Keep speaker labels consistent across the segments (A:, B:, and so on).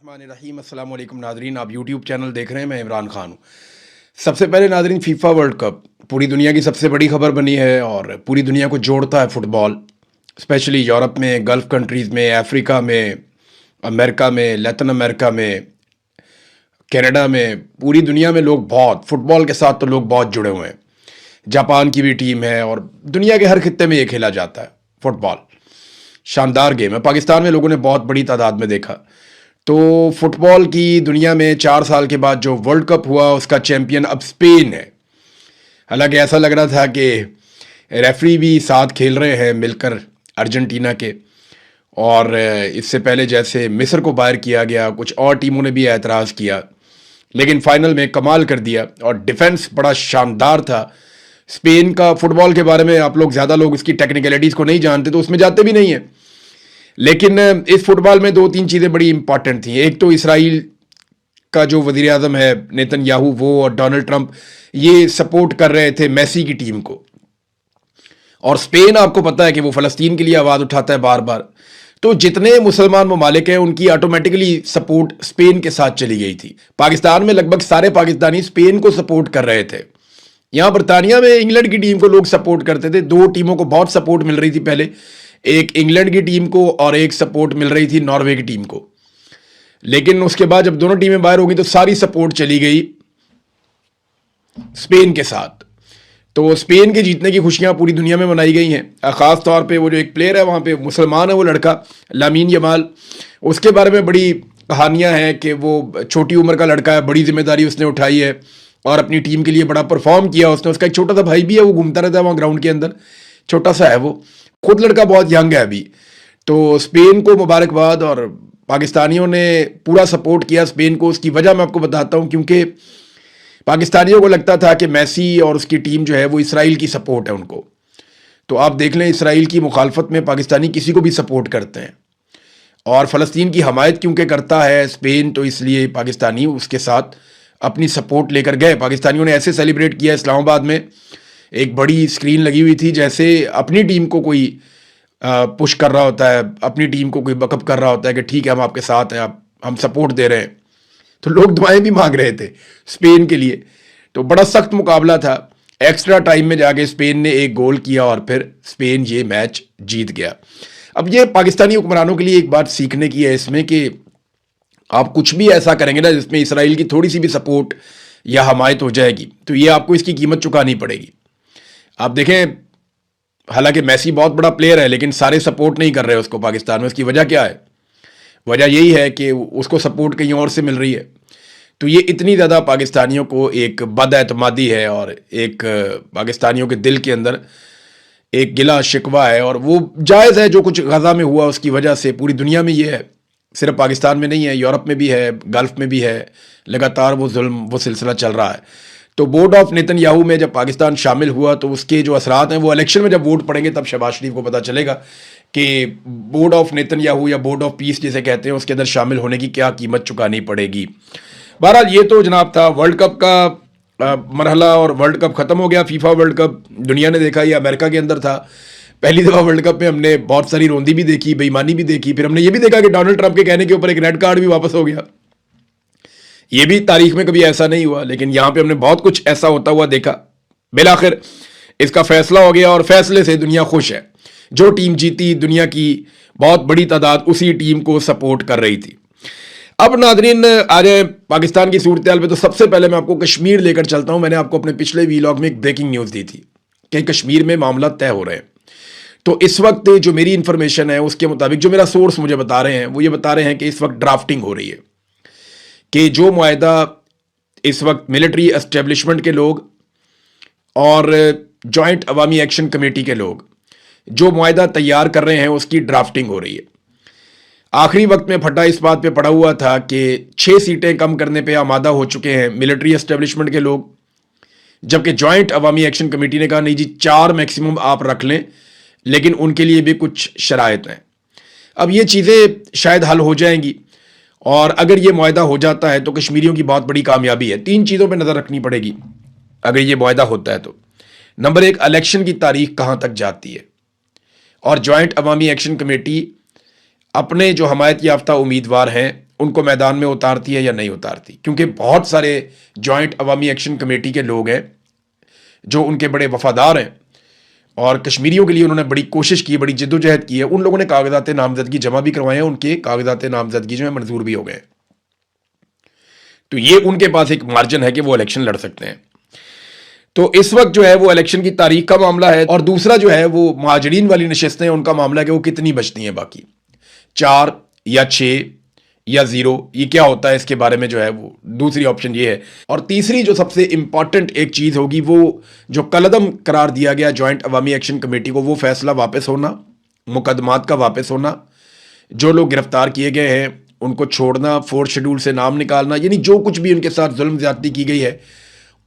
A: बिस्मिल्लाहिर्रहमानिर्रहीम। अस्सलाम वालेकुम नाज़रीन, आप यूट्यूब चैनल देख रहे हैं। मैं इमरान खान हूँ। सबसे पहले नाज़रीन, फीफा वर्ल्ड कप पूरी दुनिया की सबसे बड़ी खबर बनी है और पूरी दुनिया को जोड़ता है फुटबॉल। स्पेशली यूरोप में, गल्फ़ कंट्रीज़ में, अफ्रीका में, अमेरिका में, लैटिन अमेरिका में, कनाडा में, पूरी दुनिया में लोग बहुत फुटबॉल के साथ तो लोग बहुत जुड़े हुए हैं। जापान की भी टीम है और दुनिया के हर खित्ते में ये खेला जाता है फुटबॉल। शानदार गेम है। पाकिस्तान में लोगों ने बहुत बड़ी तादाद में देखा। तो फुटबॉल की दुनिया में 4 साल के बाद जो वर्ल्ड कप हुआ उसका चैंपियन अब स्पेन है। हालांकि ऐसा लग रहा था कि रेफरी भी साथ खेल रहे हैं मिलकर अर्जेंटीना के, और इससे पहले जैसे मिस्र को बाहर किया गया, कुछ और टीमों ने भी एतराज़ किया, लेकिन फाइनल में कमाल कर दिया और डिफेंस बड़ा शानदार था स्पेन का। फुटबॉल के बारे में आप लोग ज़्यादा लोग इसकी टेक्निकलिटीज़ को नहीं जानते तो उसमें जाते भी नहीं हैं, लेकिन इस फुटबॉल में 2-3 चीज़ें बड़ी इंपॉर्टेंट थी। एक तो इसराइल का जो वज़ीर आज़म है नेतन्याहू, वो और डोनाल्ड ट्रंप ये सपोर्ट कर रहे थे मेसी की टीम को, और स्पेन आपको पता है कि वो फ़लस्तीन के लिए आवाज़ उठाता है बार बार। तो जितने मुसलमान ममालिक हैं उनकी ऑटोमेटिकली सपोर्ट स्पेन के साथ चली गई थी। पाकिस्तान में लगभग सारे पाकिस्तानी स्पेन को सपोर्ट कर रहे थे। यहाँ बरतानिया में इंग्लैंड की टीम को लोग सपोर्ट करते थे। 2 टीमों को बहुत सपोर्ट मिल रही थी पहले, एक इंग्लैंड की टीम को और एक सपोर्ट मिल रही थी नॉर्वे की टीम को। लेकिन उसके बाद जब दोनों टीमें बाहर हो गई तो सारी सपोर्ट चली गई स्पेन के साथ। तो स्पेन के जीतने की खुशियां पूरी दुनिया में मनाई गई हैं। ख़ास तौर पे वो जो एक प्लेयर है वहाँ पे मुसलमान है, वो लड़का लामीन यमाल, उसके बारे में बड़ी कहानियां हैं कि वो छोटी उम्र का लड़का है, बड़ी जिम्मेदारी उसने उठाई है और अपनी टीम के लिए बड़ा परफॉर्म किया उसने। उसका एक छोटा सा भाई भी है, वो घूमता रहता है वहाँ ग्राउंड के अंदर, छोटा सा है वो, खुद लड़का बहुत यंग है अभी। तो स्पेन को मुबारकबाद, और पाकिस्तानियों ने पूरा सपोर्ट किया स्पेन को। उसकी वजह मैं आपको बताता हूँ, क्योंकि पाकिस्तानियों को लगता था कि मेसी और उसकी टीम जो है वो इसराइल की सपोर्ट है उनको। तो आप देख लें, इसराइल की मुखालफत में पाकिस्तानी किसी को भी सपोर्ट करते हैं, और फ़लस्तीन की हमायत क्योंकि करता है स्पेन, तो इसलिए पाकिस्तानी उसके साथ अपनी सपोर्ट लेकर गए। पाकिस्तानियों ने ऐसे सेलिब्रेट किया, इस्लामाबाद में एक बड़ी स्क्रीन लगी हुई थी, जैसे अपनी टीम को कोई पुश कर रहा होता है, अपनी टीम को कोई बकअप कर रहा होता है कि ठीक है हम आपके साथ हैं, आप हम सपोर्ट दे रहे हैं। तो लोग दुआएं भी मांग रहे थे स्पेन के लिए। तो बड़ा सख्त मुकाबला था। एक्स्ट्रा टाइम में जाके स्पेन ने एक गोल किया और फिर स्पेन ये मैच जीत गया। अब ये पाकिस्तानी हुक्मरानों के लिए एक बात सीखने की है इसमें कि आप कुछ भी ऐसा करेंगे ना जिसमें इसराइल की थोड़ी सी भी सपोर्ट या हमायत हो जाएगी, तो ये आपको इसकी कीमत चुकानी पड़ेगी। आप देखें, हालांकि मेसी बहुत बड़ा प्लेयर है, लेकिन सारे सपोर्ट नहीं कर रहे उसको पाकिस्तान में। उसकी वजह क्या है? वजह यही है कि उसको सपोर्ट कहीं और से मिल रही है। तो ये इतनी ज़्यादा पाकिस्तानियों को एक बदएतमादी है और एक पाकिस्तानियों के दिल के अंदर एक गिला शिकवा है, और वो जायज़ है। जो कुछ गज़ा में हुआ उसकी वजह से पूरी दुनिया में ये है, सिर्फ पाकिस्तान में नहीं है, यूरोप में भी है, गल्फ़ में भी है, लगातार वो जुल्म वो सिलसिला चल रहा है। तो बोर्ड ऑफ नेतन्याहू में जब पाकिस्तान शामिल हुआ तो उसके जो असरात हैं वो इलेक्शन में जब वोट पड़ेंगे तब शहबाज शरीफ को पता चलेगा कि बोर्ड ऑफ नेतन्याहू या बोर्ड ऑफ पीस जिसे कहते हैं उसके अंदर शामिल होने की क्या कीमत चुकानी पड़ेगी। बहरहाल ये तो जनाब था वर्ल्ड कप का मरहला, और वर्ल्ड कप ख़त्म हो गया। फीफा वर्ल्ड कप दुनिया ने देखा, ये अमेरिका के अंदर था। पहली दफ़ा वर्ल्ड कप में हमने बहुत सारी रोंदी भी देखी, बेईमानी भी देखी। फिर हमने ये भी देखा कि डोनाल्ड ट्रंप के कहने के ऊपर एक रेड कार्ड भी वापस हो गया। ये भी तारीख में कभी ऐसा नहीं हुआ, लेकिन यहाँ पे हमने बहुत कुछ ऐसा होता हुआ देखा। बिलाखिर इसका फैसला हो गया और फैसले से दुनिया खुश है। जो टीम जीती, दुनिया की बहुत बड़ी तादाद उसी टीम को सपोर्ट कर रही थी। अब नादरीन आ जाए पाकिस्तान की सूरत हाल पे, तो सबसे पहले मैं आपको कश्मीर लेकर चलता हूँ। मैंने आपको अपने पिछले वीलॉग में एक ब्रेकिंग न्यूज़ दी थी कि कश्मीर में मामला तय हो रहे हैं। तो इस वक्त जो मेरी इन्फॉर्मेशन है उसके मुताबिक, जो मेरा सोर्स मुझे बता रहे हैं, वो ये बता रहे हैं कि इस वक्त ड्राफ्टिंग हो रही है कि जो मुआहदा इस वक्त मिलिट्री एस्टेब्लिशमेंट के लोग और जॉइंट अवामी एक्शन कमेटी के लोग जो मुआहदा तैयार कर रहे हैं उसकी ड्राफ्टिंग हो रही है। आखिरी वक्त में फटा इस बात पे पड़ा हुआ था कि 6 सीटें कम करने पे आमादा हो चुके हैं मिलिट्री एस्टेब्लिशमेंट के लोग, जबकि जॉइंट अवामी एक्शन कमेटी ने कहा नहीं जी 4 मैक्सिमम आप रख लें, लेकिन उनके लिए भी कुछ शराइत हैं। अब ये चीज़ें शायद हल हो जाएंगी, और अगर ये मुआहदा हो जाता है तो कश्मीरियों की बहुत बड़ी कामयाबी है। 3 चीज़ों पे नज़र रखनी पड़ेगी अगर ये मुआहदा होता है तो। नंबर 1, इलेक्शन की तारीख कहाँ तक जाती है, और जॉइंट अवामी एक्शन कमेटी अपने जो हमायत याफ्ता उम्मीदवार हैं उनको मैदान में उतारती है या नहीं उतारती, क्योंकि बहुत सारे जॉइंट अवामी एक्शन कमेटी के लोग हैं जो उनके बड़े वफादार हैं और कश्मीरियों के लिए उन्होंने बड़ी कोशिश की, बड़ी जिद्दोजहद की है। उन लोगों ने कागजात नामजदगी जमा भी करवाए हैं, उनके कागजात नामजदगी जो है मंजूर भी हो गए। तो ये उनके पास एक मार्जिन है कि वो इलेक्शन लड़ सकते हैं। तो इस वक्त जो है वो इलेक्शन की तारीख का मामला है, और दूसरा जो है वो महाजरीन वाली नशस्तें, उनका मामला है कि वो कितनी बचती हैं, बाकी 4 या 6 या 0, ये क्या होता है इसके बारे में जो है वो दूसरी ऑप्शन ये है। और तीसरी जो सबसे इंपॉर्टेंट एक चीज़ होगी, वो जो कलअदम करार दिया गया जॉइंट अवामी एक्शन कमेटी को, वो फैसला वापस होना, मुकदमात का वापस होना, जो लोग गिरफ्तार किए गए हैं उनको छोड़ना, 4th शेड्यूल से नाम निकालना, यानी जो कुछ भी उनके साथ जुल्म ज्यादती की गई है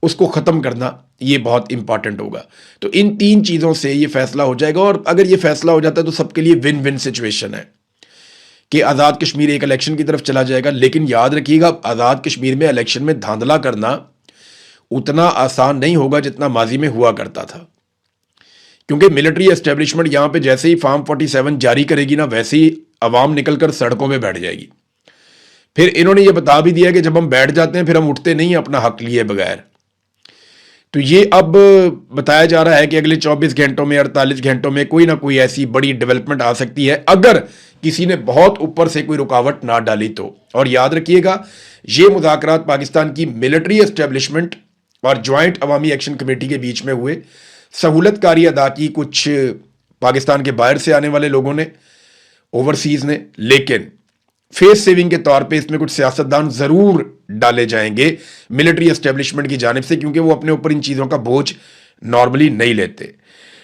A: उसको ख़त्म करना, ये बहुत इंपॉर्टेंट होगा। तो इन 3 चीज़ों से ये फैसला हो जाएगा, और अगर ये फैसला हो जाता है तो सबके लिए विन विन सिचुएशन है कि आज़ाद कश्मीर एक इलेक्शन की तरफ चला जाएगा। लेकिन याद रखिएगा, आज़ाद कश्मीर में इलेक्शन में धांधला करना उतना आसान नहीं होगा जितना माजी में हुआ करता था, क्योंकि मिलिट्री एस्टेब्लिशमेंट यहाँ पे जैसे ही फॉर्म 47 जारी करेगी ना, वैसे ही अवाम निकलकर सड़कों में बैठ जाएगी। फिर इन्होंने ये बता भी दिया कि जब हम बैठ जाते हैं फिर हम उठते नहीं अपना हक लिए बगैर। तो ये अब बताया जा रहा है कि अगले 24 घंटों में, 48 घंटों में कोई ना कोई ऐसी बड़ी डेवलपमेंट आ सकती है, अगर किसी ने बहुत ऊपर से कोई रुकावट ना डाली तो। और याद रखिएगा, ये मुज़ाकरात पाकिस्तान की मिलिट्री एस्टेब्लिशमेंट और ज्वाइंट अवामी एक्शन कमेटी के बीच में हुए। सहूलतकारी अदा की कुछ पाकिस्तान के बाहर से आने वाले लोगों ने, ओवरसीज़ ने, लेकिन फेस सेविंग के तौर पे इसमें कुछ सियासतदान ज़रूर डाले जाएंगे मिलिट्री एस्टेब्लिशमेंट की जानिब से, क्योंकि वो अपने ऊपर इन चीज़ों का बोझ नॉर्मली नहीं लेते।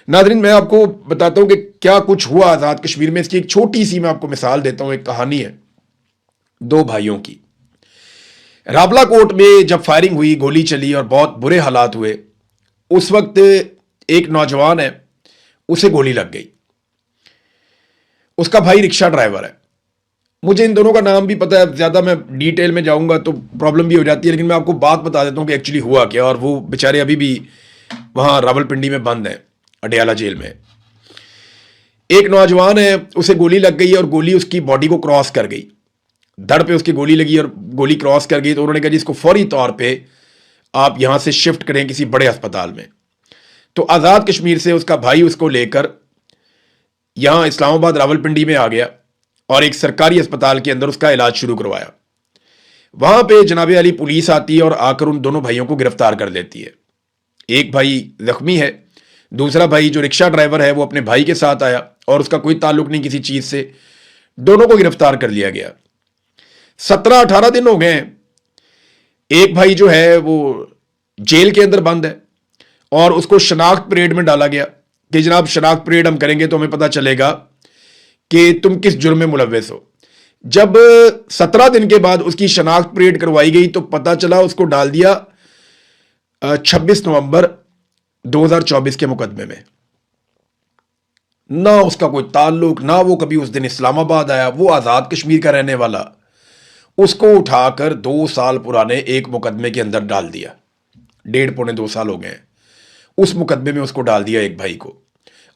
A: नाज़रीन, मैं आपको बताता हूं कि क्या कुछ हुआ आज़ाद कश्मीर में। इसकी एक छोटी सी मैं आपको मिसाल देता हूं। एक कहानी है 2 भाइयों की। रावला कोट में जब फायरिंग हुई, गोली चली और बहुत बुरे हालात हुए, उस वक्त एक नौजवान है, उसे गोली लग गई। उसका भाई रिक्शा ड्राइवर है। मुझे इन दोनों का नाम भी पता है, ज़्यादा मैं डिटेल में जाऊंगा तो प्रॉब्लम भी हो जाती है, लेकिन मैं आपको बात बता देता हूं कि एक्चुअली हुआ क्या। और वो बेचारे अभी भी वहां रावलपिंडी में बंद हैं, अडयाला जेल में। एक नौजवान है, उसे गोली लग गई और गोली उसकी बॉडी को क्रॉस कर गई, धड़ पे उसकी गोली लगी और गोली क्रॉस कर गई। तो उन्होंने कहा जी इसको फौरी तौर पे आप यहां से शिफ्ट करें किसी बड़े अस्पताल में। तो आज़ाद कश्मीर से उसका भाई उसको लेकर यहां इस्लामाबाद रावलपिंडी में आ गया और एक सरकारी अस्पताल के अंदर उसका इलाज शुरू करवाया। वहां पे जनाबे अली पुलिस आती है और आकर उन दोनों भाइयों को गिरफ्तार कर लेती है। एक भाई जख्मी है, दूसरा भाई जो रिक्शा ड्राइवर है वो अपने भाई के साथ आया और उसका कोई ताल्लुक नहीं किसी चीज से। दोनों को गिरफ्तार कर लिया गया। 17-18 दिन हो गए हैं। एक भाई जो है वो जेल के अंदर बंद है और उसको शनाख्त परेड में डाला गया कि जनाब शनाख्त परेड हम करेंगे तो हमें पता चलेगा कि तुम किस जुर्म में मुलव्वस हो। जब 17 दिन के बाद उसकी शनाख्त परेड करवाई गई तो पता चला उसको डाल दिया 26 नवंबर 2024 के मुकदमे में। ना उसका कोई ताल्लुक, ना वो कभी उस दिन इस्लामाबाद आया, वो आज़ाद कश्मीर का रहने वाला। उसको उठाकर 2 साल पुराने एक मुकदमे के अंदर डाल दिया। 1.5-2 साल हो गए। उस मुकदमे में उसको डाल दिया एक भाई को,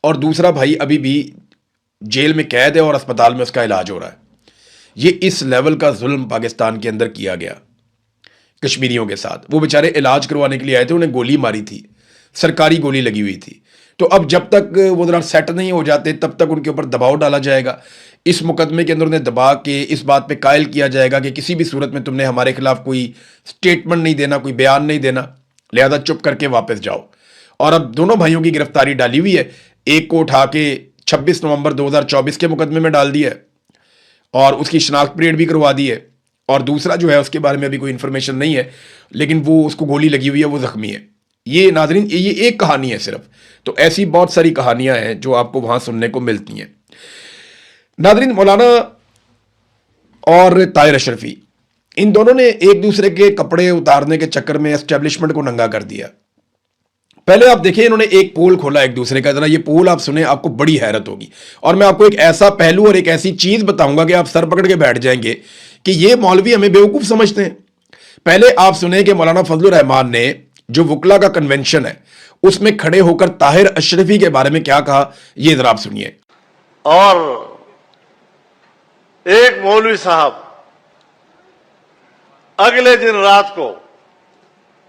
A: और दूसरा भाई अभी भी जेल में कैद है और अस्पताल में उसका इलाज हो रहा है। ये इस लेवल का जुल्म पाकिस्तान के अंदर किया गया कश्मीरियों के साथ। वो बेचारे इलाज करवाने के लिए आए थे, उन्हें गोली मारी थी, सरकारी गोली लगी हुई थी। तो अब जब तक वो जरा सेट नहीं हो जाते तब तक उनके ऊपर दबाव डाला जाएगा। इस मुकदमे के अंदर उन्हें दबा के इस बात पे कायल किया जाएगा कि किसी भी सूरत में तुमने हमारे खिलाफ कोई स्टेटमेंट नहीं देना, कोई बयान नहीं देना, लिहाजा चुप करके वापस जाओ। और अब दोनों भाइयों की गिरफ्तारी डाली हुई है। एक को उठा के 26 नवंबर 2024 के मुकदमे में डाल दिया है और उसकी शनाख्त परेड भी करवा दी है, और दूसरा जो है उसके बारे में अभी कोई इंफॉर्मेशन नहीं है, लेकिन वो उसको गोली लगी हुई है, वो जख्मी है। ये नाजरीन ये एक कहानी है सिर्फ। तो ऐसी बहुत सारी कहानियां हैं जो आपको वहां सुनने को मिलती हैं। नाजरीन, मौलाना और ताहिर अशरफी, इन दोनों ने एक दूसरे के कपड़े उतारने के चक्कर में एस्टेब्लिशमेंट को नंगा कर दिया। पहले आप देखिए, इन्होंने एक पोल खोला एक दूसरे का। जरा ये पोल आप सुने, आपको बड़ी हैरत होगी। और मैं आपको एक ऐसा पहलू और एक ऐसी चीज बताऊंगा कि आप सर पकड़ के बैठ जाएंगे कि ये मौलवी हमें बेवकूफ समझते हैं। पहले आप सुने कि मौलाना फजलुर रहमान ने जो वकला का कन्वेंशन है उसमें खड़े होकर ताहिर अशरफी के बारे में क्या कहा, ये जरा आप सुनिए।
B: और एक मौलवी साहब اگلے دن رات کو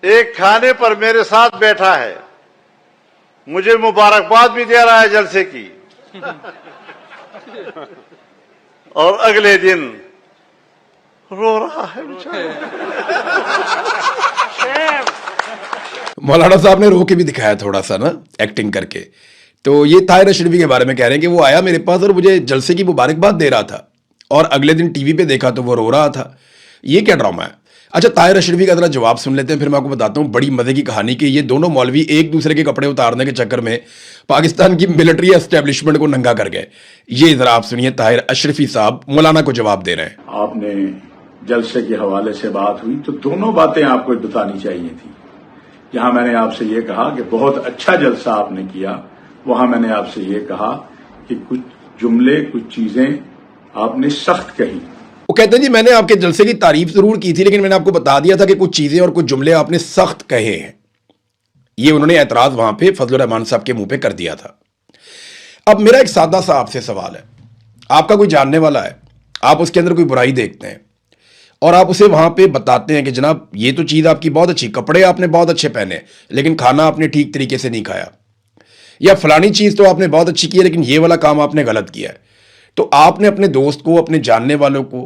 B: ایک کھانے پر میرے ساتھ بیٹھا ہے, مجھے مبارکباد بھی دے رہا ہے جلسے کی, اور اگلے دن رو رہا ہے
A: مولانا صاحب نے رو کے بھی دکھایا تھوڑا سا نا, ایکٹنگ کر کے. تو یہ طاہر اشرفی کے بارے میں کہہ رہے ہیں کہ وہ آیا میرے پاس اور مجھے جلسے کی مبارکباد دے رہا تھا, اور اگلے دن ٹی وی پہ دیکھا تو وہ رو رہا تھا. یہ کیا ڈرامہ ہے؟ اچھا, طاہر اشرفی کا ذرا جواب سن لیتے ہیں, پھر میں آپ کو بتاتا ہوں بڑی مزے کی کہانی کہ یہ دونوں مولوی ایک دوسرے کے کپڑے اتارنے کے چکر میں پاکستان کی ملٹری اسٹیبلشمنٹ کو ننگا کر گئے. یہ ذرا آپ سنیے, طاہر اشرفی صاحب مولانا کو جواب دے رہے ہیں.
C: آپ نے جلسے کے حوالے سے بات ہوئی تو دونوں باتیں آپ کو بتانی چاہیے تھی. جہاں میں نے آپ سے یہ کہا کہ بہت اچھا جلسہ آپ نے کیا, وہاں میں نے آپ سے یہ کہا کہ کچھ جملے کچھ چیزیں آپ نے سخت کہی.
A: وہ کہتے ہیں جی میں نے آپ کے جلسے کی تعریف ضرور کی تھی, لیکن میں نے آپ کو بتا دیا تھا کہ کچھ چیزیں اور کچھ جملے آپ نے سخت کہے ہیں. یہ انہوں نے اعتراض وہاں پہ فضل الرحمان صاحب کے منہ پہ کر دیا تھا. اب میرا ایک سادہ سا آپ سے سوال ہے, آپ کا کوئی جاننے والا ہے, آپ اس کے اندر کوئی برائی دیکھتے ہیں اور آپ اسے وہاں پہ بتاتے ہیں کہ جناب یہ تو چیز آپ کی بہت اچھی, کپڑے آپ نے بہت اچھے پہنے لیکن کھانا آپ نے ٹھیک طریقے سے نہیں کھایا, یا فلانی چیز تو آپ نے بہت اچھی کی ہے لیکن یہ والا کام آپ نے غلط کیا ہے. تو آپ نے اپنے دوست کو, اپنے جاننے والوں کو,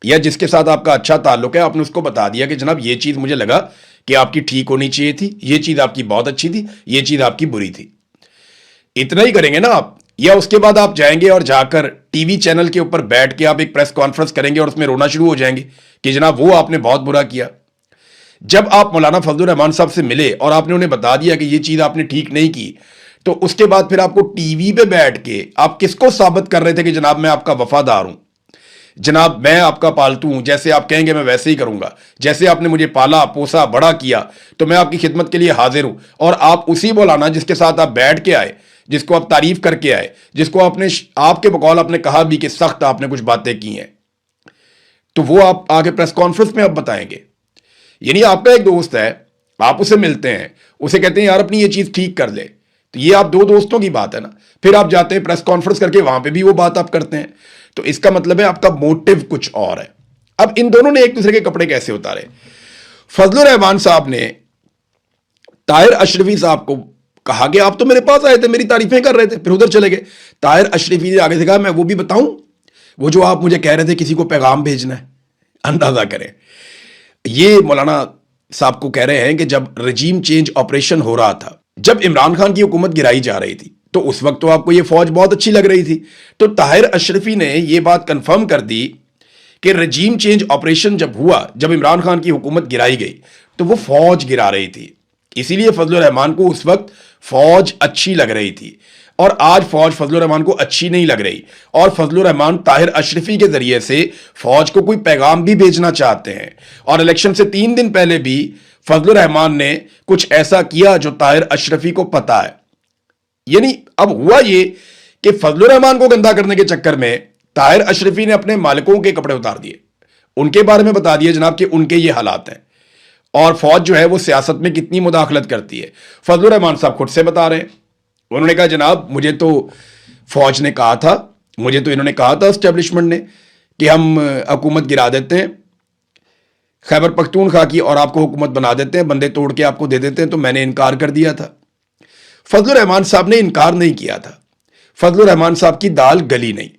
A: یا جس کے ساتھ آپ کا اچھا تعلق ہے, آپ نے اس کو بتا دیا کہ جناب یہ چیز مجھے لگا کہ آپ کی ٹھیک ہونی چاہیے تھی, یہ چیز آپ کی بہت اچھی تھی, یہ چیز آپ کی بری تھی. اتنا ہی کریں گے نا آپ, یا اس کے بعد آپ جائیں گے اور جا کر ٹی وی چینل کے اوپر بیٹھ کے آپ ایک پریس کانفرنس کریں گے اور اس میں رونا شروع ہو جائیں گے کہ جناب وہ آپ نے بہت برا کیا. جب آپ مولانا فضل الرحمان صاحب سے ملے اور آپ نے انہیں بتا دیا کہ یہ چیز آپ نے ٹھیک نہیں کی, تو اس کے بعد پھر آپ کو ٹی وی پہ بیٹھ کے آپ کس کو ثابت کر رہے تھے کہ جناب میں آپ کا وفادار ہوں, جناب میں آپ کا پالتو ہوں, جیسے آپ کہیں گے میں ویسے ہی کروں گا, جیسے آپ نے مجھے پالا پوسا بڑا کیا تو میں آپ کی خدمت کے لیے حاضر ہوں. اور آپ اسی مولانا جس کے ساتھ آپ بیٹھ کے آئے, جس کو آپ تعریف کر کے آئے, جس کو آپ کے بقول آپ نے کہا بھی کہ سخت آپ نے کچھ باتیں کی ہیں, تو وہ آپ آگے پریس کانفرنس میں آپ بتائیں گے. یعنی آپ کا ایک دوست ہے, آپ اسے ملتے ہیں, اسے کہتے ہیں یار اپنی یہ چیز ٹھیک کر لے, تو یہ آپ دو دوستوں کی بات ہے نا. پھر آپ جاتے ہیں پریس کانفرنس کر کے, وہاں پہ بھی وہ بات آپ کرتے ہیں, تو اس کا مطلب ہے آپ کا موٹو کچھ اور ہے. اب ان دونوں نے ایک دوسرے کے کپڑے کیسے اتارے؟ فضل الرحمان صاحب نے طاہر اشرفی صاحب کو کہا کہ آپ تو میرے پاس آئے تھے, میری تعریفیں کر رہے تھے, پھر ادھر چلے گئے. طاہر اشرفی نے آگے سے کہا میں وہ بھی بتاؤں, وہ جو آپ مجھے کہہ رہے تھے کسی کو پیغام بھیجنا ہے. اندازہ کریں, یہ مولانا صاحب کو کہہ رہے ہیں کہ جب رجیم چینج آپریشن ہو رہا تھا, جب عمران خان کی حکومت گرائی جا رہی تھی, تو اس وقت تو آپ کو یہ فوج بہت اچھی لگ رہی تھی. تو طاہر اشرفی نے یہ بات کنفرم کر دی کہ رجیم چینج آپریشن جب ہوا, جب عمران خان کی حکومت گرائی گئی, تو وہ فوج گرا رہی تھی. اسی لیے فضل الرحمان کو اس وقت فوج اچھی لگ رہی تھی, اور آج فوج فضل الرحمان کو اچھی نہیں لگ رہی, اور فضل الرحمان طاہر اشرفی کے ذریعے سے فوج کو کوئی پیغام بھی بھیجنا چاہتے ہیں. اور الیکشن سے 3 دن پہلے بھی فضل الرحمان نے کچھ ایسا کیا جو طاہر اشرفی کو پتا ہے. یعنی اب ہوا یہ کہ فضل الرحمان کو گندا کرنے کے چکر میں طاہر اشرفی نے اپنے مالکوں کے کپڑے اتار دیے, ان کے بارے میں بتا دیا جناب کہ ان کے یہ حالات ہیں, اور فوج جو ہے وہ سیاست میں کتنی مداخلت کرتی ہے. فضل الرحمان صاحب خود سے بتا رہے ہیں, انہوں نے کہا جناب مجھے تو فوج نے کہا تھا, مجھے تو انہوں نے کہا تھا اسٹیبلشمنٹ نے کہ ہم حکومت گرا دیتے ہیں خیبر پختونخوا کی, اور آپ کو حکومت بنا دیتے ہیں, بندے توڑ کے آپ کو دے دیتے ہیں, تو میں نے انکار کر دیا تھا. فضل الرحمان صاحب نے انکار نہیں کیا تھا, فضل الرحمان صاحب کی دال گلی نہیں.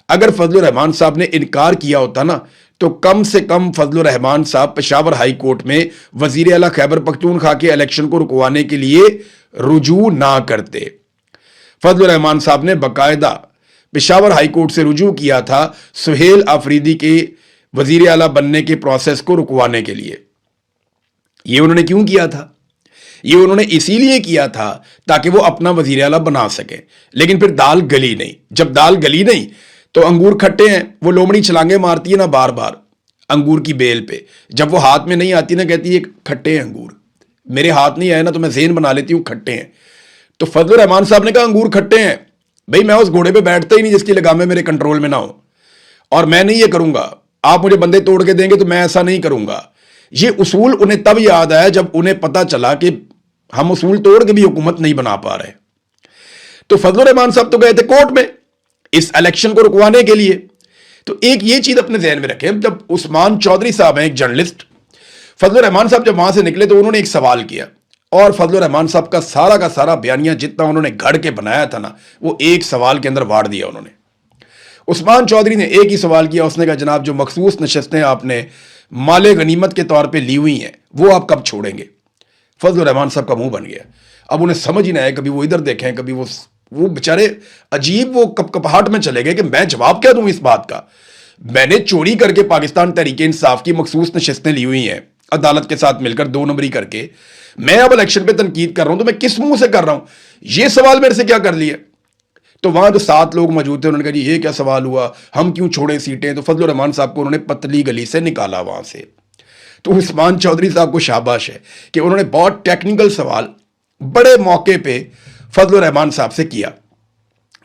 A: اگر فضل الرحمان صاحب نے انکار کیا ہوتا نا, تو کم سے کم فضل الرحمان صاحب پشاور ہائی کورٹ میں وزیر اعلیٰ خیبر پختونخوا کے الیکشن کو رکوانے کے لیے رجوع نہ کرتے. فضل الرحمان صاحب نے باقاعدہ پشاور ہائی کورٹ سے رجوع کیا تھا سہیل آفریدی کے وزیر اعلیٰ بننے کے پروسیس کو رکوانے کے لیے. یہ انہوں نے کیوں کیا تھا؟ یہ انہوں نے اسی لیے کیا تھا تاکہ وہ اپنا وزیر اعلیٰ بنا سکے. لیکن پھر دال گلی نہیں. جب دال گلی نہیں تو انگور کھٹے ہیں, وہ لومڑی چھلانگے مارتی ہے نا بار بار انگور کی بیل پہ, جب وہ ہاتھ میں نہیں آتی نا کہتی ہے کھٹے ہیں انگور, میرے ہاتھ نہیں آئے نا تو میں ذہن بنا لیتی ہوں کھٹے ہیں. تو فضل الرحمان صاحب نے کہا انگور کھٹے ہیں, بھئی میں اس گھوڑے پہ بیٹھتا ہی نہیں جس کی لگامیں میرے کنٹرول میں نہ ہو, اور میں نہیں یہ کروں گا. آپ مجھے بندے توڑ کے دیں گے تو میں ایسا نہیں کروں گا. یہ اصول انہیں تب یاد آیا جب انہیں پتا چلا کہ ہم اصول توڑ کے بھی حکومت نہیں بنا پا رہے. تو فضل الرحمان صاحب تو گئے تھے کورٹ میں اس الیکشن کو رکوانے کے لیے. تو ایک یہ چیز اپنے ذہن میں رکھیں, جب عثمان چودھری صاحب ہیں ایک جرنلسٹ, फजल रहमान साहब जब वहां से निकले तो उन्होंने एक सवाल किया, और फजल रहमान साहब का सारा बयानिया जितना उन्होंने घड़ के बनाया था ना, वो एक सवाल के अंदर वाड़ दिया उन्होंने। उस्मान चौधरी ने एक ही सवाल किया, उसने कहा जनाब जो मखसूस नशस्तें आपने माले गनीमत के तौर पे ली हुई हैं वो आप कब छोड़ेंगे? फजल रहमान साहब का मुंह बन गया। अब उन्हें समझ ही नहीं आया, कभी वो इधर देखें कभी वो बेचारे अजीब वो कपकपाहट में चले गए कि मैं जवाब क्या दूं इस बात का। मैंने चोरी करके पाकिस्तान तहरीक इंसाफ की मखसूस नशस्तें ली हुई हैं अदालत के साथ मिलकर 2 नंबरी करके, मैं अब इलेक्शन पे तनकीद कर रहा हूं तो मैं किस मुंह से कर रहा हूं? ये सवाल मेरे से क्या कर लिया? तो वहां जो 7 लोग मौजूद थे उन्होंने कहा जी ये क्या सवाल हुआ, हम क्यों छोड़े सीटें? तो फजल रहमान साहब को उन्होंने पतली गली से निकाला वहां से। तो उस्मान चौधरी साहब को शाबाश है कि उन्होंने बहुत टेक्निकल सवाल बड़े मौके पे फजल रहमान साहब से किया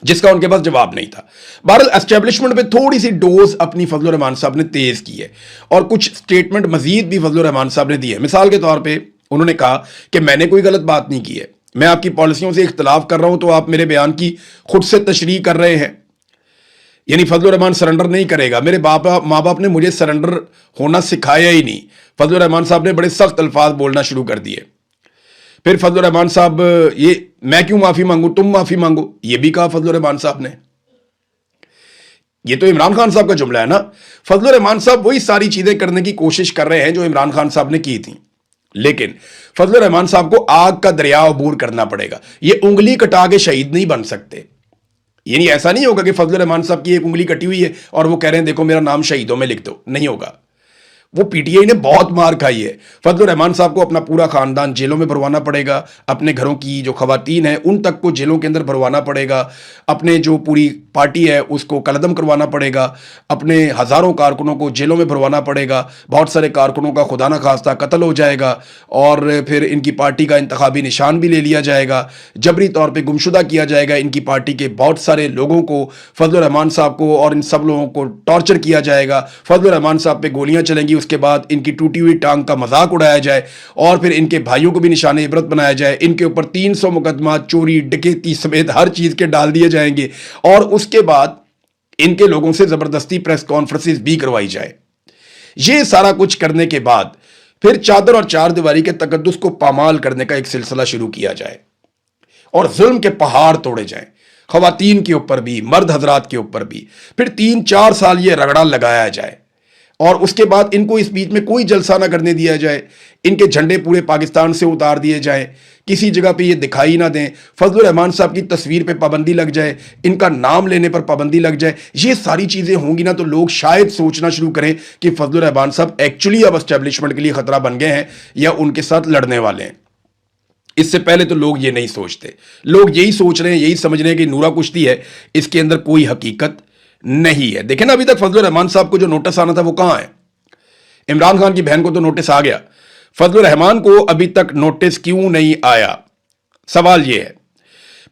A: जिसका उनके पास जवाब नहीं था। बहरहाल एस्टेब्लिशमेंट पे थोड़ी सी डोज अपनी फजल रहमान साहब ने तेज की है और कुछ स्टेटमेंट मजीद भी फजल रहमान साहब ने दी है। मिसाल के तौर पे उन्होंने कहा कि मैंने कोई गलत बात नहीं की है, मैं आपकी पॉलिसियों से इख्तलाफ कर रहा हूं तो आप मेरे बयान की खुद से तशरीह कर रहे हैं। यानी फजल रहमान सरेंडर नहीं करेगा, मेरे माँ बाप ने मुझे सरेंडर होना सिखाया ही नहीं। फजल रहमान साहब ने बड़े सख्त अल्फाज बोलना शुरू कर दिए। फिर फजल रहमान साहब ये मैं क्यों माफी मांगू, तुम माफी मांगो, ये भी कहा फजल रहमान साहब ने। ये तो इमरान खान साहब का जुमला है ना। फजल रहमान साहब वही सारी चीजें करने की कोशिश कर रहे हैं जो इमरान खान साहब ने की थी, लेकिन फजल रहमान साहब को आग का दरिया अबूर करना पड़ेगा। ये उंगली कटा के शहीद नहीं बन सकते। यानी ऐसा नहीं होगा कि फजल रहमान साहब की एक उंगली कटी हुई है और वो कह रहे हैं देखो मेरा नाम शहीदों में लिख दो, नहीं होगा। वो पीटीआई ने बहुत मार खाई है। फजल रहमान साहब को अपना पूरा खानदान जेलों में भरवाना पड़ेगा, अपने घरों की जो खवातीन हैं उन तक को जेलों के अंदर भरवाना पड़ेगा, अपने जो पूरी पार्टी है उसको कलदम करवाना पड़ेगा, अपने हज़ारों कारकुनों को जेलों में भरवाना पड़ेगा, बहुत सारे कारकुनों का खुदा न खास्ता कत्ल हो जाएगा और फिर इनकी पार्टी का इंतखाबी निशान भी ले लिया जाएगा, जबरी तौर पर गुमशुदा किया जाएगा। इनकी पार्टी के बहुत सारे लोगों को, फजल रहमान साहब को और इन सब लोगों को टॉर्चर किया जाएगा। फजल रहमान साहब पे गोलियां चलेंगी, उसके बाद इनकी टूटी हुई टांग का मजाक उड़ाया जाए और फिर इनके भाइयों को भी निशाने इबरत बनाया जाए। इनके ऊपर 300 मुकदमा चोरी डकैती समेत हर चीज के डाल दिए जाएंगे और उसके बाद इनके लोगों से जबरदस्ती प्रेस कॉन्फ्रेंसेस भी करवाई जाए। ये सारा कुछ करने के बाद फिर चादर और चार दीवारी के तकद्दुस को पामाल करने का एक सिलसिला शुरू किया जाए और जुल्म के पहाड़ तोड़े जाएं, खवातीन के ऊपर भी, मर्द हजरात के ऊपर भी। फिर 3-4 साल ये रगड़ा लगाया जाए और उसके बाद इनको इस बीच में कोई जलसा ना करने दिया जाए, इनके झंडे पूरे पाकिस्तान से उतार दिए जाएं, किसी जगह पे ये दिखाई ना दें, फजल रहमान साहब की तस्वीर पे पाबंदी लग जाए, इनका नाम लेने पर पाबंदी लग जाए। ये सारी चीजें होंगी ना तो लोग शायद सोचना शुरू करें कि फजल रहमान साहब एक्चुअली अब एस्टेब्लिशमेंट के लिए खतरा बन गए हैं या उनके साथ लड़ने वाले हैं। इससे पहले तो लोग ये नहीं सोचते, लोग यही सोच रहे हैं, यही समझ रहे हैं कि नूरा कुश्ती है, इसके अंदर कोई हकीकत नहीं है। देखें ना अभी तक फजल रहमान साहब को जो नोटिस आना था वो कहां है? इमरान खान की बहन को तो नोटिस आ गया, फजल रहमान को अभी तक नोटिस क्यों नहीं आया? सवाल ये है।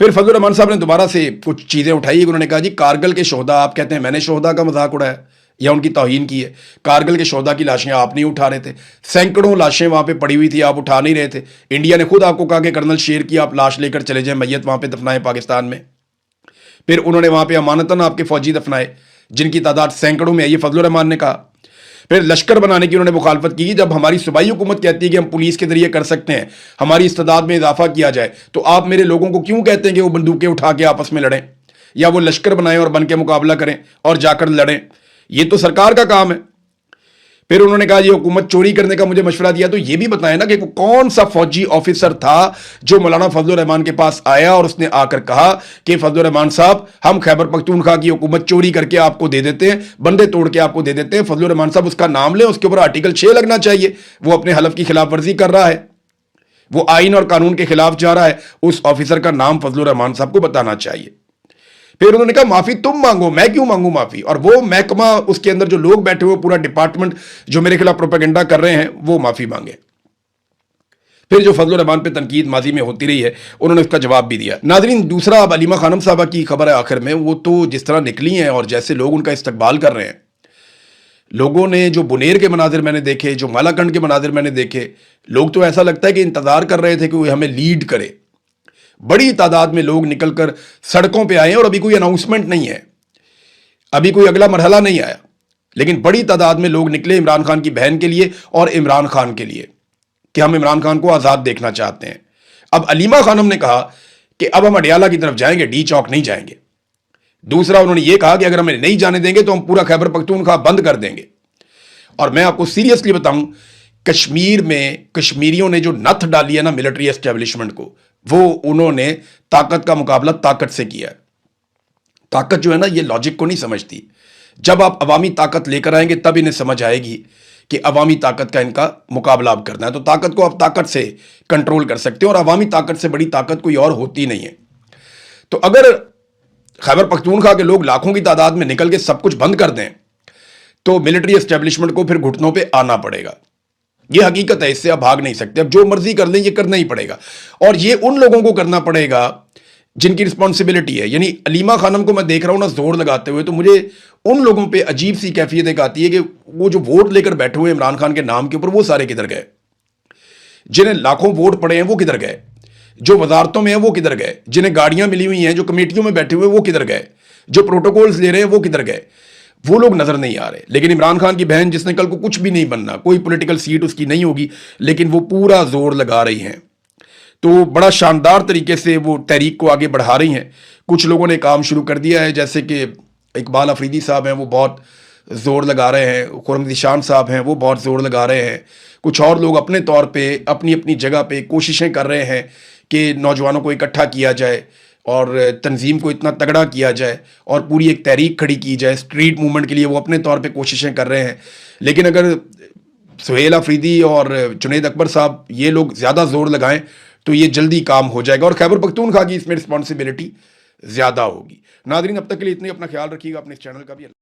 A: फिर फजल रहमान साहब ने दोबारा से कुछ चीजें उठाई। उन्होंने कहा जी कारगिल के शोहदा, आप कहते हैं मैंने शोहदा का मजाक उड़ाया या उनकी तौहीन की है। कारगिल के शोहदा की लाशें आप नहीं उठा रहे थे, सैकड़ों लाशें वहां पे पड़ी हुई थी, आप उठा नहीं रहे थे। इंडिया ने खुद आपको कहा कि कर्नल शेर की आप लाश लेकर चले जाएं, मैयत वहां पे दफनाएं पाकिस्तान में। फिर उन्होंने वहां पे अमानतन आपके फौजी दफनाए जिनकी तादाद सैकड़ों में है, ये फजल रहमान ने कहा। फिर लश्कर बनाने की उन्होंने मुखालफत की। जब हमारी सूबाई हुकूमत कहती है कि हम पुलिस के जरिए कर सकते हैं, हमारी इस्तेदाद में इजाफा किया जाए, तो आप मेरे लोगों को क्यों कहते हैं कि वो बंदूकें उठा के आपस में लड़ें या वो लश्कर बनाएं और बन के मुकाबला करें और जाकर लड़ें? ये तो सरकार का काम है। फिर उन्होंने कहा ये हुकूमत चोरी करने का मुझे मशवरा दिया, तो ये भी बताएं ना कि कौन सा फौजी ऑफिसर था जो मौलाना फजल रहमान के पास आया और उसने आकर कहा कि फजल रहमान साहब हम खैबर पख्तूनख्वा की हुकूमत चोरी करके आपको दे देते हैं, बंदे तोड़ के आपको दे देते हैं। फजल रहमान साहब उसका नाम लें, उसके ऊपर आर्टिकल 6 लगना चाहिए। वो अपने हलफ की खिलाफ वर्जी कर रहा है, वो आइन और कानून के खिलाफ जा रहा है, उस ऑफिसर का नाम फजल रहमान साहब को बताना चाहिए। फिर उन्होंने कहा माफी तुम मांगो, मैं क्यों मांगू माफी? और वो महकमा, उसके अंदर जो लोग बैठे हुए, पूरा डिपार्टमेंट जो मेरे खिलाफ प्रोपेगेंडा कर रहे हैं, वो माफी मांगे। फिर जो फजल रहमान पे तनकीद माजी में होती रही है, उन्होंने उसका जवाब भी दिया। नाजरीन, दूसरा अब अलीमा खानम साहबा की खबर है आखिर में। वो तो जिस तरह निकली हैं और जैसे लोग उनका इस्तकबाल कर रहे हैं, लोगों ने जो बुनेर के मनाजिर मैंने देखे, जो मालाकंड के मनाजिर मैंने देखे, लोग तो ऐसा लगता है कि इंतजार कर रहे थे कि वो हमें लीड करे। बड़ी तादाद में लोग निकलकर सड़कों पे आए और अभी कोई अनाउंसमेंट नहीं है, अभी कोई अगला मरहला नहीं आया। لیکن بڑی تعداد میں لوگ نکلے عمران خان کی بہن کے لیے اور عمران خان کے لیے کہ ہم عمران خان کو آزاد دیکھنا چاہتے ہیں. اب علیمہ خانم نے کہا کہ اب ہم اڈیالہ کی طرف جائیں گے, ڈی چوک نہیں جائیں گے. دوسرا انہوں نے یہ کہا کہ اگر ہمیں نہیں جانے دیں گے تو ہم پورا خیبر پختونخوا بند کر دیں گے. اور میں آپ کو سیریسلی بتاؤں, کشمیر میں کشمیریوں نے جو نتھ ڈالی ہے نا ملٹری اسٹیبلشمنٹ کو, وہ انہوں نے طاقت کا مقابلہ طاقت سے کیا ہے. طاقت جو ہے نا یہ لاجک کو نہیں سمجھتی. جب آپ عوامی طاقت لے کر آئیں گے تب انہیں سمجھ آئے گی کہ عوامی طاقت کا ان کا مقابلہ اب کرنا ہے. تو طاقت کو آپ طاقت سے کنٹرول کر سکتے ہیں, اور عوامی طاقت سے بڑی طاقت کوئی اور ہوتی نہیں ہے. تو اگر خیبر پختونخوا کے لوگ لاکھوں کی تعداد میں نکل کے سب کچھ بند کر دیں تو ملٹری اسٹیبلشمنٹ کو پھر گھٹنوں پہ آنا پڑے گا. یہ حقیقت ہے, اس سے آپ بھاگ نہیں سکتے. اب جو مرضی کر لیں یہ کرنا ہی پڑے گا, اور یہ ان لوگوں کو کرنا پڑے گا جن کی رسپانسبلٹی ہے. یعنی علیمہ خانم کو میں دیکھ رہا ہوں نا زور لگاتے ہوئے, تو مجھے ان لوگوں پہ عجیب سی کیفیت ایک آتی ہے کہ وہ جو ووٹ لے کر بیٹھے ہوئے عمران خان کے نام کے اوپر, وہ سارے کدھر گئے؟ جنہیں لاکھوں ووٹ پڑے ہیں وہ کدھر گئے؟ جو وزارتوں میں ہیں وہ کدھر گئے؟ جنہیں گاڑیاں ملی ہوئی ہیں, جو کمیٹیوں میں بیٹھے ہوئے وہ کدھر گئے؟ جو پروٹوکولز لے رہے ہیں وہ کدھر گئے؟ وہ لوگ نظر نہیں آ رہے. لیکن عمران خان کی بہن, جس نے کل کو کچھ بھی نہیں بننا, کوئی پولیٹیکل سیٹ اس کی نہیں ہوگی, لیکن وہ پورا زور لگا رہی ہیں. تو بڑا شاندار طریقے سے وہ تحریک کو آگے بڑھا رہی ہیں. کچھ لوگوں نے کام شروع کر دیا ہے, جیسے کہ اقبال افریدی صاحب ہیں, وہ بہت زور لگا رہے ہیں. خرم ذیشان صاحب ہیں, وہ بہت زور لگا رہے ہیں. کچھ اور لوگ اپنے طور پہ اپنی اپنی جگہ پہ کوششیں کر رہے ہیں کہ نوجوانوں کو اکٹھا کیا جائے اور تنظیم کو اتنا تگڑا کیا جائے اور پوری ایک تحریک کھڑی کی جائے. اسٹریٹ موومنٹ کے لیے وہ اپنے طور پہ کوششیں کر رہے ہیں. لیکن اگر سہیل افریدی اور جنید اکبر صاحب یہ لوگ زیادہ زور لگائیں تو یہ جلدی کام ہو جائے گا, اور خیبر پختونخوا کی اس میں رسپانسبلٹی زیادہ ہوگی. ناظرین, اب تک کے لیے اتنے, اپنا خیال رکھیے گا, اپنے اس چینل کا بھی